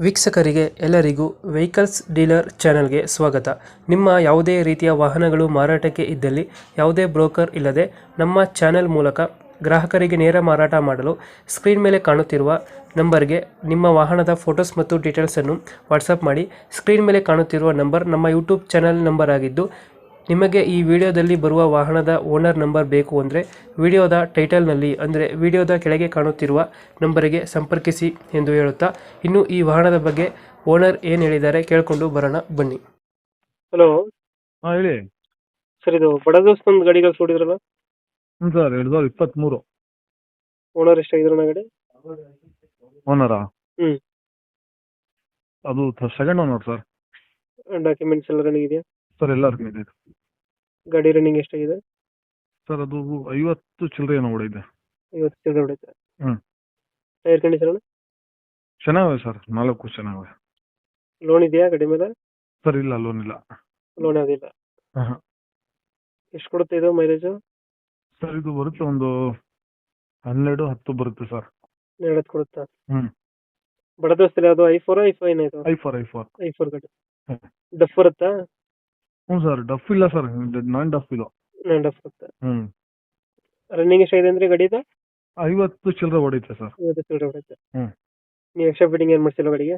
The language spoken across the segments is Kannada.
ವೀಕ್ಷಕರಿಗೆ ಎಲ್ಲರಿಗೂ ವೆಹಿಕಲ್ಸ್ ಡೀಲರ್ ಚಾನೆಲ್ಗೆ ಸ್ವಾಗತ. ನಿಮ್ಮ ಯಾವುದೇ ರೀತಿಯ ವಾಹನಗಳು ಮಾರಾಟಕ್ಕೆ ಇದ್ದಲ್ಲಿ ಯಾವುದೇ ಬ್ರೋಕರ್ ಇಲ್ಲದೆ ನಮ್ಮ ಚಾನೆಲ್ ಮೂಲಕ ಗ್ರಾಹಕರಿಗೆ ನೇರ ಮಾರಾಟ ಮಾಡಲು ಸ್ಕ್ರೀನ್ ಮೇಲೆ ಕಾಣುತ್ತಿರುವ ನಂಬರ್ಗೆ ನಿಮ್ಮ ವಾಹನದ ಫೋಟೋಸ್ ಮತ್ತು ಡೀಟೇಲ್ಸನ್ನು ವಾಟ್ಸಪ್ ಮಾಡಿ. ಸ್ಕ್ರೀನ್ ಮೇಲೆ ಕಾಣುತ್ತಿರುವ ನಂಬರ್ ನಮ್ಮ ಯೂಟ್ಯೂಬ್ ಚಾನೆಲ್ ನಂಬರ್ ಆಗಿದ್ದು, ನಿಮಗೆ ಈ ವಿಡಿಯೋದಲ್ಲಿ ಬರುವ ವಾಹನದ ಓನರ್ ನಂಬರ್ ಬೇಕು ಅಂದರೆ ವಿಡಿಯೋದ ಟೈಟಲ್ನಲ್ಲಿ ಅಂದರೆ ವಿಡಿಯೋದ ಕೆಳಗೆ ಕಾಣುತ್ತಿರುವ ನಂಬರಿಗೆ ಸಂಪರ್ಕಿಸಿ ಎಂದು ಹೇಳುತ್ತಾ, ಇನ್ನು ಈ ವಾಹನದ ಬಗ್ಗೆ ಓನರ್ ಏನು ಹೇಳಿದ್ದಾರೆ ಕೇಳಿಕೊಂಡು ಬರೋಣ ಬನ್ನಿ. ಹಲೋ ಹಾಂ ಹೇಳಿ. ಸರ್, ಇದು ಬಡ ದೋಸ್ತೊಂದು ಗಾಡಿ ಕಳ್ಸ್ಕೊಟ್ಟಿದ್ರಲ್ಲ, ಹ್ಞೂ ಸರ್ 2023 ಓನರ್ ಎಷ್ಟಾಗಿದ್ರಣ್ಣ ಗಾಡಿ? ಓನರಾ? ಹ್ಮ್. ಅದು ಸೆಕೆಂಡ್ ಓನರ್ ಸರ್. ಡಾಕ್ಯುಮೆಂಟ್ಸ್ ಎಲ್ಲ ರನ್ನಿಂಗ್ ಇದೆಯಾ? ಸರ್ ಎಲ್ಲ ಇದೆ. ಗಾಡಿ ರನ್ನಿಂಗ್ ಎಷ್ಟಾಗಿದೆ? ಸರ್ ಅದು 50 ಚಿಲ್ಲರೆ ಏನೋ ಓಡಿದೆ. 50 ಚಿಲ್ಲರೆ ಹೊಡೆಯುತ್ತೆ. ಹ್ಮ್. ಟೈರ್ ಕಂಡೀಷನ್ ಚೆನ್ನಾಗಿವೆ ಸರ್, 4 ಚೆನ್ನಾಗಿವೆ. ಲೋನ್ ಇದೆಯಾ ಗಾಡಿ ಮೇಲೆ? ಸರ್ ಇಲ್ಲ, ಲೋನ್ ಇಲ್ಲ. ಲೋನ್ ಯಾವುದಿಲ್ಲ. ಹಾಂ. ಎಷ್ಟು ಕೊಡುತ್ತೆ ಇದು ಮೈಲೇಜ್? ಸರ್ ಇದು ಬರುತ್ತೆ ಒಂದು 12-10 ಬರುತ್ತೆ ಸರ್. 2 ಕೊಡುತ್ತಾ? ಹ್ಮ್. ಬಡ ದೋಸ್ತಲ್ಲಿ ಯಾವುದು i4 i5 ಇದು? i4. i4 ಗಾಡಿ. ಹ್ಮ್. ಡಫ್ ಬರುತ್ತಾ? ಹ್ಞೂ ಸರ್, ಡಫ್ ಇಲ್ಲ ಸರ್, ನಾನ್ ಡಫ್ ಇಲ್ಲ. ಡಫ್ ಬರುತ್ತೆ. ಹ್ಮ್. ರನ್ನಿಂಗ್ ಎಷ್ಟಾಗಿದೆ ಅಂದ್ರೆ ಗಾಡಿದು? 50 ಚಿಲ್ಲರೆ ಹೊಡೈತೆ ಸರ್. 50 ಚಿಲ್ಲರೆ ಹೊಡೆಯುತ್ತೆ. ಹ್ಮ್. ನೀವು ಎಕ್ಸ್ಟ್ರಾ ಫಿಟ್ಟಿಂಗ್ ಏನು ಮಾಡಿಸಿಲ್ಲ ಗಾಡಿಗೆ?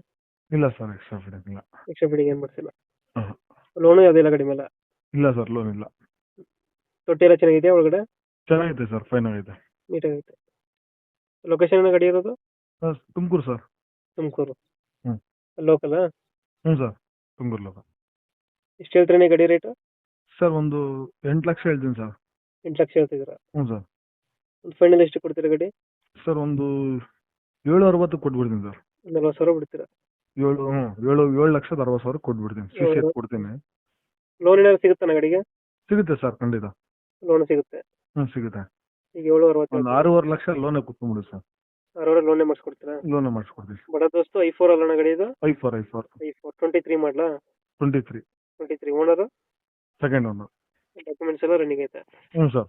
ಇಲ್ಲ ಸರ್, ಎಕ್ಸ್ಟ್ರಾ ಫಿಟ್ಟಿಂಗ್ ಇಲ್ಲ. ಎಕ್ಸ್ಟ್ರಾ ಫಿಟ್ಟಿಂಗ್ ಏನು ಮಾಡಿಸಿಲ್ಲ. ಹಾಂ. ಲೋನು ಯಾವುದಿಲ್ಲ ಗಾಡಿ ಮೇಲೆ? ಇಲ್ಲ ಸರ್, ಲೋನ್ ಇಲ್ಲ. ತೊಟ್ಟಿ ಎಲ್ಲ ಚೆನ್ನಾಗಿದೆಯಾ ಒಳಗಡೆ? ಚೆನ್ನಾಗೈತೆ ಸರ್, ಫೈನ್ ಆಗೈತೆ. ನೀಟಾಗೈತೆ. ಲೊಕೇಶನ್ ಗಾಡಿ ಇರೋದು? Sir Tumakuru sir. ತುಮಕೂರು. ಹ್ಮ್. ಲೋಕಲಾ? ಹ್ಞೂ ಸರ್, ತುಮಕೂರು ಲೋಕ. ಎಷ್ಟು ಹೇಳ್ತೀರಿ ಗಾಡಿ ರೇಟು? ಸರ್ ಒಂದು 8 ಲಕ್ಷ ಹೇಳ್ತೀನಿ ಸರ್. 8 ಲಕ್ಷ ಹೇಳ್ತಿದ್ದೀರಾ? ಹ್ಞೂ ಸರ್. ಒಂದು ಫೈನಲ್ ಎಷ್ಟು ಕೊಡ್ತೀರಾ ಗಾಡಿ? ಸರ್ ಒಂದು 760 ಕೊಟ್ಬಿಡ್ತೀನಿ ಸರ್. 40,000 ಬಿಡ್ತೀರಾ? 7,60,000 ಕೊಟ್ಬಿಡ್ತೀನಿ. CC ಕೊಡ್ತೀನಿ. ಲೋನ್ ಏನಾದ್ರು ಸಿಗುತ್ತಾ ಗಾಡಿಗೆ? ಸಿಗುತ್ತೆ ಸರ್, ಖಂಡಿತ. ಲೋನ್ ಸಿಗುತ್ತೆ? ಹ್ಞೂ ಸಿಗುತ್ತೆ. ಈಗ 760 ಒಂದು 6.5 ಲಕ್ಷ ಲೋನೇ ಕುತ್ಕೊಂಡ್ಬಿಡಿ ಸರ್. 6 ಲೋನೇ ಮಾಡಿಸ್ಕೊಡ್ತೀರಾ? ಲೋನೇ ಮಾಡಿಸ್ಕೊಡ್ತೀವಿ. ಬಡ ದೋಸ್ತು i4 ಅಲ್ಲಣ್ಣ ಗಾಡಿ ಇದು? i4. i4 23 ಮಾಡಲಾ? 23 ಓನರು? Second owner. ಡಾಕ್ಯುಮೆಂಟ್ಸ್ ಎಲ್ಲ ರನ್ನಿಂಗ್ ಐತೆ? ಹ್ಞೂ ಸರ್.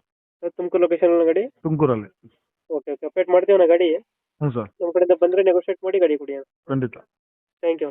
ತುಮಕೂರು ಲೊಕೇಶನ್ ಅಲ್ಲ ಗಾಡಿ? ತುಮಕೂರಲ್ಲಿ. ಓಕೆ ಅಪ್ಡೇಟ್ ಮಾಡ್ತೀವಿ ಗಾಡಿ. ಹ್ಞೂ ಸರ್. ನಮ್ಮ ಕಡೆಯಿಂದ ಬಂದರೆ ನೆಗೋಷಿಯೇಟ್ ಮಾಡಿ ಗಾಡಿ ಕೊಡಿ. ಖಂಡಿತ. Thank you.